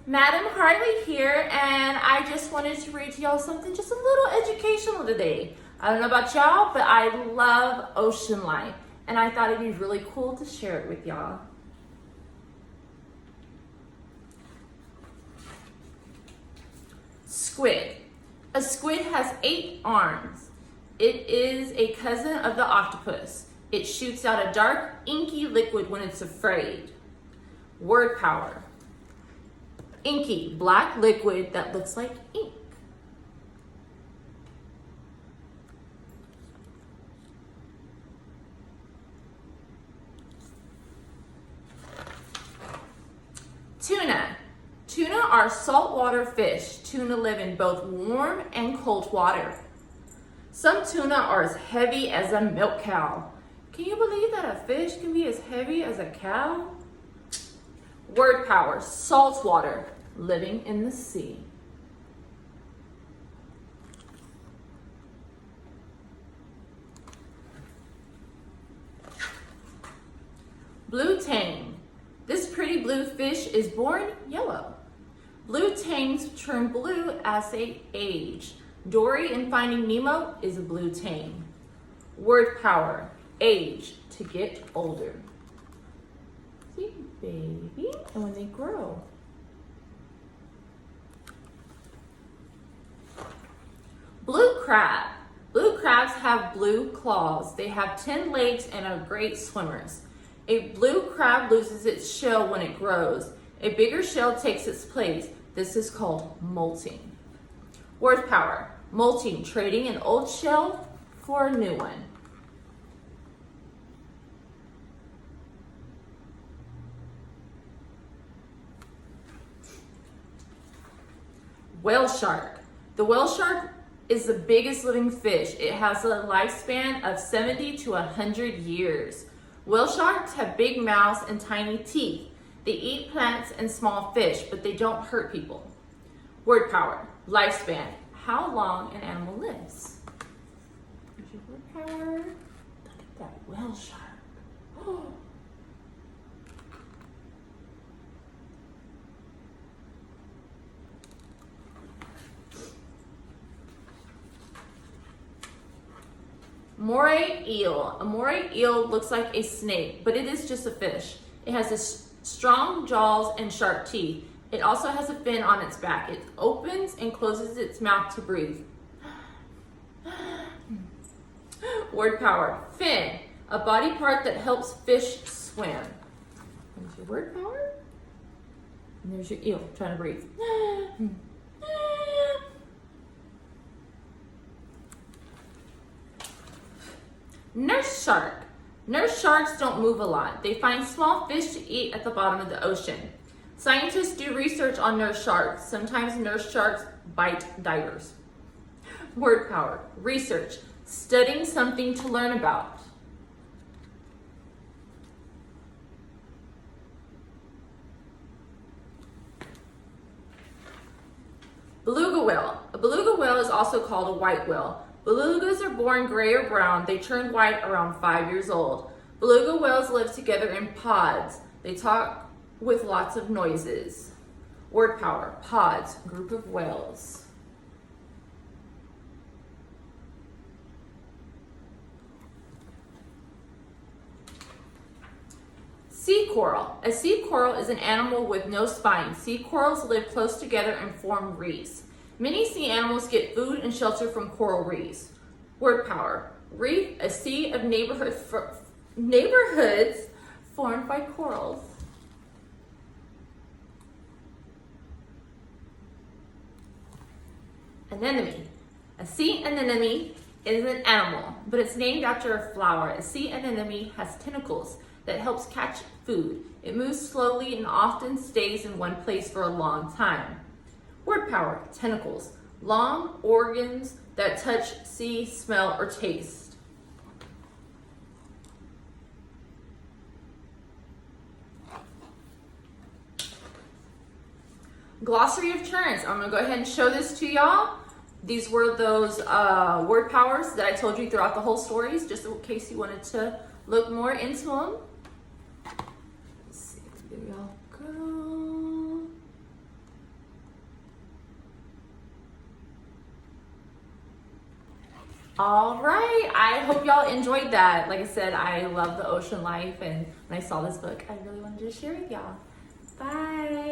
Madam Harley here, and I just wanted to read to y'all something just a little educational today. I don't know about y'all, but I love ocean life, and I thought it'd be really cool to share it with y'all. Squid. A squid has 8 arms. It is a cousin of the octopus. It shoots out a dark, inky liquid when it's afraid. Word power. Inky, black liquid that looks like ink. Tuna. Tuna are saltwater fish. Tuna live in both warm and cold water. Some tuna are as heavy as a milk cow. Can you believe that a fish can be as heavy as a cow? Word power, saltwater, living in the sea. Blue tang. This pretty blue fish is born yellow. Blue tangs turn blue as they age. Dory in Finding Nemo is a blue tang. Word power, age, to get older. See, baby, and when they grow. Blue crab. Blue crabs have blue claws. They have 10 legs and are great swimmers. A blue crab loses its shell when it grows. A bigger shell takes its place. This is called molting. Word power, molting, trading an old shell for a new one. Whale shark. The whale shark is the biggest living fish. It has a lifespan of 70 to 100 years. Whale sharks have big mouths and tiny teeth. They eat plants and small fish, but they don't hurt people. Word power, lifespan, how long an animal lives. Here's your word power. Look at that whale shark. Oh. Moray eel. A moray eel looks like a snake, but it is just a fish. It has strong jaws and sharp teeth. It also has a fin on its back. It opens and closes its mouth to breathe. Word power. Fin, a body part that helps fish swim. There's your word power. And there's your eel trying to breathe. Nurse shark. Nurse sharks don't move a lot. They find small fish to eat at the bottom of the ocean. Scientists do research on nurse sharks. Sometimes nurse sharks bite divers. Word power, research, studying something to learn about. Beluga whale. A beluga whale is also called a white whale. Belugas are born gray or brown. They turn white around 5 years old. Beluga whales live together in pods. They talk with lots of noises. Word power, pods, group of whales. Sea coral. A sea coral is an animal with no spine. Sea corals live close together and form reefs. Many sea animals get food and shelter from coral reefs. Word power, reef, a sea of neighborhoods formed by corals. Anemone. A sea anemone is an animal, but it's named after a flower. A sea anemone has tentacles that helps catch food. It moves slowly and often stays in one place for a long time. Word power, tentacles, long organs that touch, see, smell, or taste. Glossary of terms. I'm gonna go ahead and show this to y'all. These were those word powers that I told you throughout the whole stories, just in case you wanted to look more into them. Let's see, here y'all go. All right. I hope y'all enjoyed that. Like I said, I love the ocean life, and when I saw this book, I really wanted to share with y'all. Bye.